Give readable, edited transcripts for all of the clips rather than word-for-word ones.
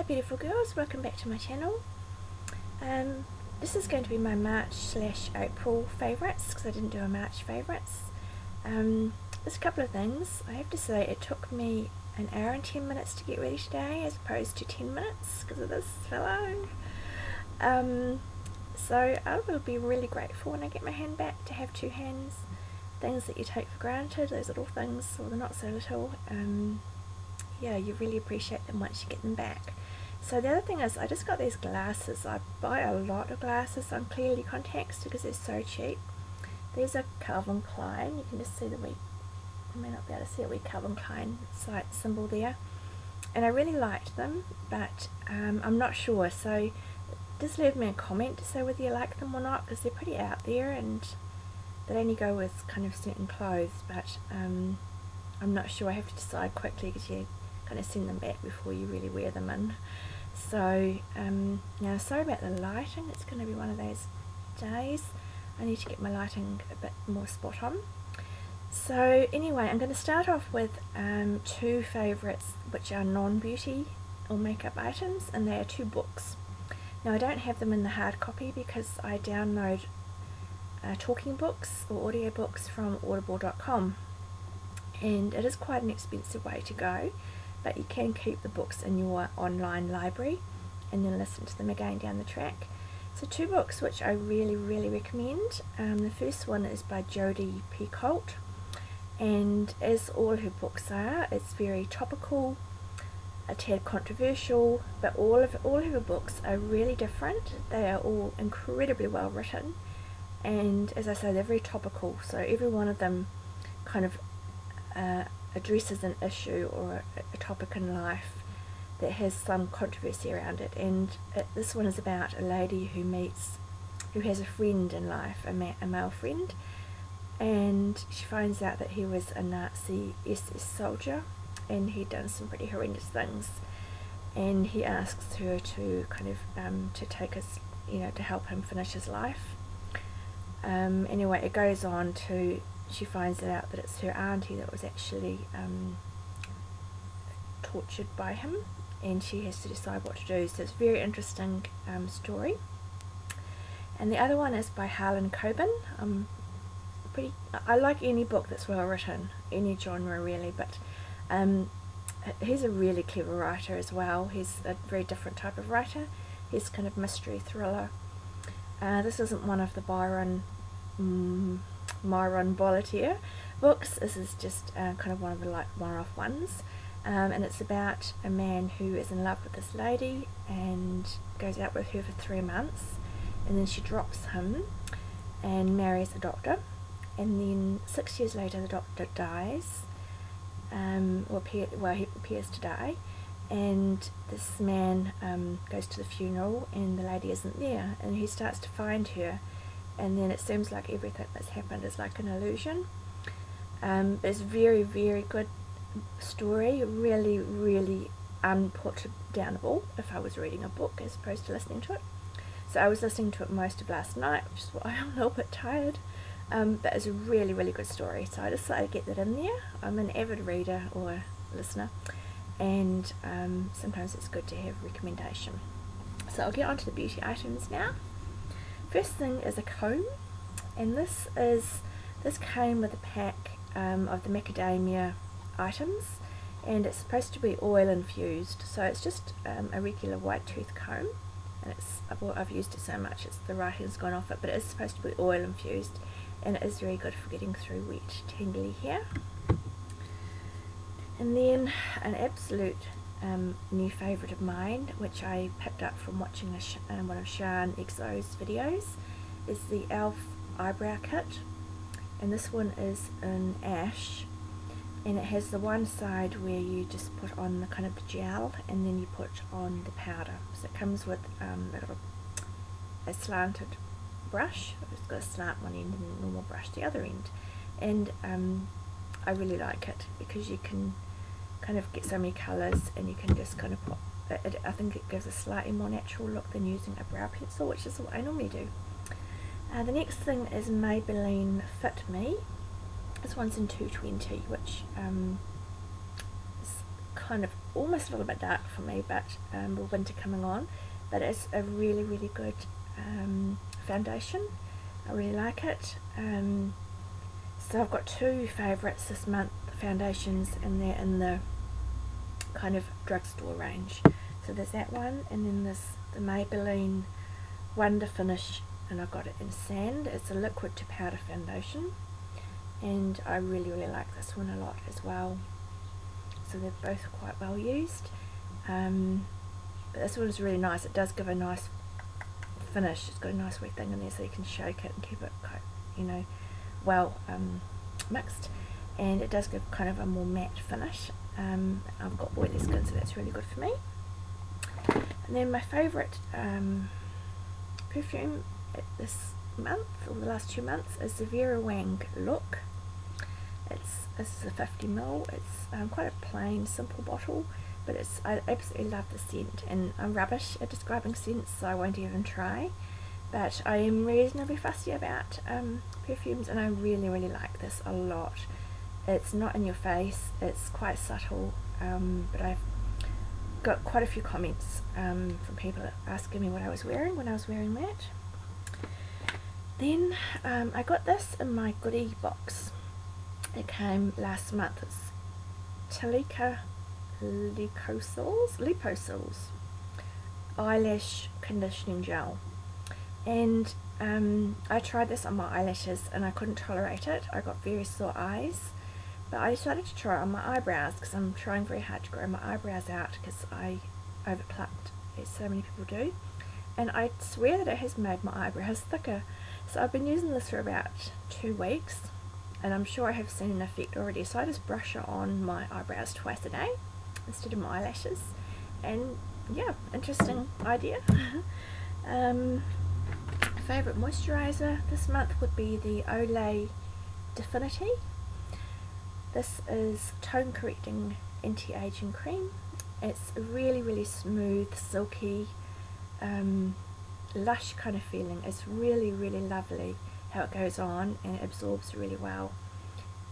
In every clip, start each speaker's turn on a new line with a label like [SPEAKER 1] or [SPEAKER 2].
[SPEAKER 1] Hi beautiful girls, welcome back to my channel. This is going to be my March/April favourites because I didn't do a March favourites. There's a couple of things. I have to say it took me an hour and 10 minutes to get ready today as opposed to 10 minutes because of this fellow. So I will be really grateful when I get my hand back to have two hands. Things that you take for granted, those little things, or they're not so little, yeah, you really appreciate them once you get them back. So the other thing is I just got these glasses. I buy a lot of glasses on clearly contacts because they're so cheap. These are Calvin Klein. You can just see the wee, you may not be able to see a wee Calvin Klein site symbol there. And I really liked them, but I'm not sure. So just leave me a comment to say whether you like them or not, because they're pretty out there and they only go with kind of certain clothes, but I'm not sure. I have to decide quickly because you kind of send them back before you really wear them in. So now sorry about the lighting, it's going to be one of those days. I need to get my lighting a bit more spot on. So anyway, I'm going to start off with two favourites which are non-beauty or makeup items, and they are two books. Now I don't have them in the hard copy because I download talking books or audiobooks from audible.com, and it is quite an expensive way to go, but you can keep the books in your online library and then listen to them again down the track. So two books which I really recommend. The first one is by Jodi Picoult, and as all her books are, it's very topical, a tad controversial, but all of her books are really different. They are all incredibly well written, and as I say, they're very topical, so every one of them kind of addresses an issue or a topic in life that has some controversy around it. And this one is about a lady who has a friend in life, a male friend, and she finds out that he was a Nazi SS soldier and he'd done some pretty horrendous things, and he asks her to kind of to take us, to help him finish his life. Anyway, it goes on to, she finds out that it's her auntie that was actually tortured by him, and she has to decide what to do. So it's a very interesting story. And the other one is by Harlan Coben. I like any book that's well written, any genre really, but he's a really clever writer as well. He's a very different type of writer. He's kind of mystery thriller. This isn't one of the Myron Bollier books. This is just kind of one of the one-off ones, and it's about a man who is in love with this lady and goes out with her for 3 months, and then she drops him and marries a doctor, and then 6 years later the doctor dies, he appears to die, and this man goes to the funeral and the lady isn't there, and he starts to find her, and then it seems like everything that's happened is like an illusion. It's very good story, really unput-downable if I was reading a book as opposed to listening to it. So I was listening to it most of last night, which is why I'm a little bit tired, but it's a really good story, so I decided to get that in there. I'm an avid reader or listener, and sometimes it's good to have recommendation. So I'll get on to the beauty items now. First thing is a comb, and this came with a pack of the macadamia items, and it's supposed to be oil infused, so it's just a regular white tooth comb, and I've used it so much the writing's gone off it, but it is supposed to be oil infused, and it is very good for getting through wet tangly hair. And then an absolute new favourite of mine, which I picked up from watching one of Sian Exo's videos, is the e.l.f. eyebrow kit, and this one is in ash, and it has the one side where you just put on the kind of the gel and then you put on the powder. So it comes with a slanted brush. It's got a slant one end and a normal brush the other end, and I really like it because you can kind of get so many colours, and you can just kind of put it, I think it gives a slightly more natural look than using a brow pencil, which is what I normally do. The next thing is Maybelline Fit Me. This one's in 220, which is kind of almost a little bit dark for me, but with winter coming on, but it's a really, really good foundation. I really like it. So I've got two favourites this month, foundations, and they're in the kind of drugstore range. So there's that one, and then there's the Maybelline Wonder Finish, and I've got it in sand. It's a liquid to powder foundation, and I really, really like this one a lot as well. So they're both quite well used. But this one is really nice. It does give a nice finish. It's got a nice wet thing in there so you can shake it and keep it quite, well mixed, and it does give kind of a more matte finish. I've got oily skin, so that's really good for me. And then my favourite perfume this month, or the last 2 months, is the Vera Wang Look. This is a 50ml. It's quite a plain, simple bottle, but I absolutely love the scent, and I'm rubbish at describing scents, so I won't even try. But I am reasonably fussy about perfumes, and I really, really like this a lot. It's not in your face, it's quite subtle, but I've got quite a few comments from people asking me what I was wearing when I was wearing that. Then I got this in my goodie box. It came last month. It's Talika Liposils eyelash conditioning gel, and I tried this on my eyelashes and I couldn't tolerate it. I got very sore eyes, but I decided to try it on my eyebrows because I'm trying very hard to grow my eyebrows out because I overplucked, as so many people do, and I swear that it has made my eyebrows thicker. So I've been using this for about 2 weeks, and I'm sure I have seen an effect already. So I just brush it on my eyebrows twice a day instead of my eyelashes, and yeah, interesting idea. Favourite moisturiser this month would be the Olay Definity. This is tone correcting anti-aging cream. It's really, really smooth, silky, lush kind of feeling. It's really, really lovely how it goes on, and it absorbs really well.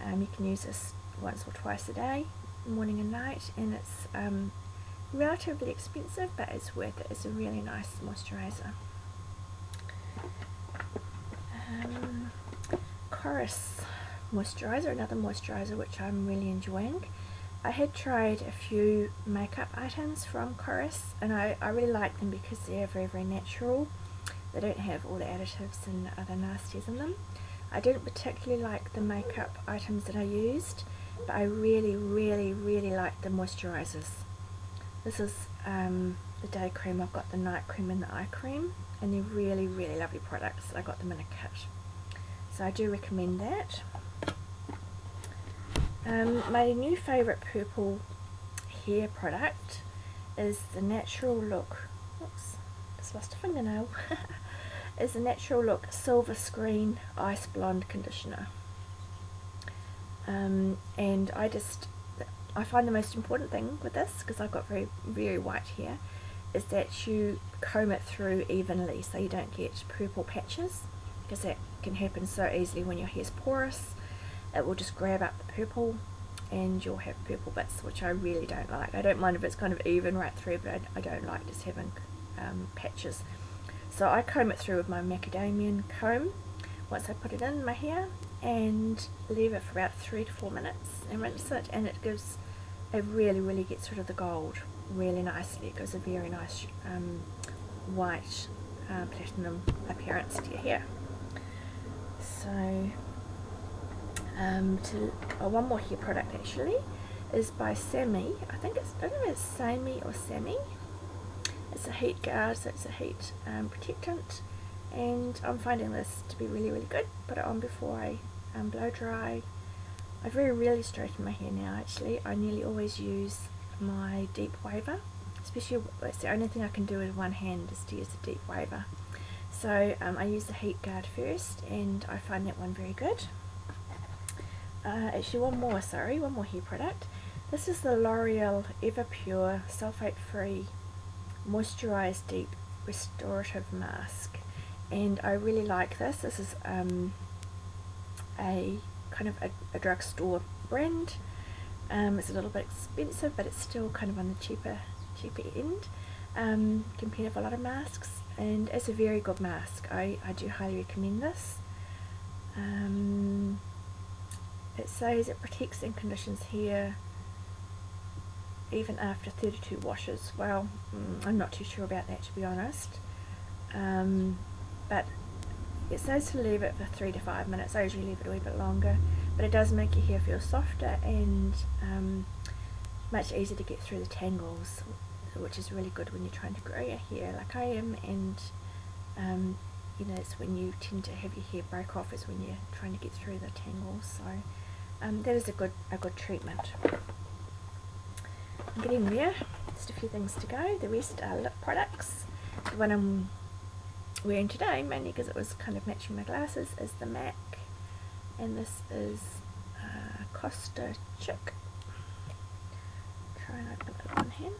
[SPEAKER 1] You can use this once or twice a day, morning and night, and it's relatively expensive, but it's worth it. It's a really nice moisturiser. Chorus moisturiser, another moisturiser which I'm really enjoying. I had tried a few makeup items from Chorus, and I really like them because they're very, very natural. They don't have all the additives and other nasties in them. I didn't particularly like the makeup items that I used, but I really, really, really like the moisturisers. This is the day cream. I've got the night cream and the eye cream, and they're really, really lovely products. I got them in a kit, so I do recommend that. My new favourite purple hair product is the Natural Look, oops, just lost a fingernail, is the Natural Look Silver Screen Ice Blonde Conditioner. And I find the most important thing with this, because I've got very, very white hair, is that you comb it through evenly so you don't get purple patches, because that can happen so easily when your hair's porous. It will just grab up the purple and you'll have purple bits, which I really don't like. I don't mind if it's kind of even right through, but I don't like just having patches. So I comb it through with my macadamian comb once I put it in my hair, and leave it for about 3 to 4 minutes and rinse it, and it really, really gets rid of the gold really nicely. It gives a very nice white platinum appearance to your hair. So one more hair product actually is by Sammy. I don't know if it's Sammy or Sammy. It's a heat guard, so it's a heat protectant, and I'm finding this to be really, really good. Put it on before I blow dry. I very rarely straighten my hair now actually. I nearly always use my deep waver, especially it's the only thing I can do with one hand is to use the deep waver. So I use the heat guard first, and I find that one very good. Actually one more hair product. This is the L'Oreal Everpure Sulfate Free Moisturized Deep Restorative Mask, and I really like this. This is a kind of a drugstore brand. It's a little bit expensive, but it's still kind of on the cheaper end compared to a lot of masks, and it's a very good mask. I do highly recommend this. It says it protects and conditions hair even after 32 washes. Well, I'm not too sure about that, to be honest, but it says to leave it for 3 to 5 minutes. I usually leave it a wee bit longer, but it does make your hair feel softer and much easier to get through the tangles, which is really good when you're trying to grow your hair like I am. And you know, it's when you tend to have your hair break off is when you're trying to get through the tangles. So that is a good treatment. I'm getting there. Just a few things to go. The rest are lip products. The one I'm wearing today, mainly because it was kind of matching my glasses, is the MAC, and this is Costa Chick. Try and open it with one hand.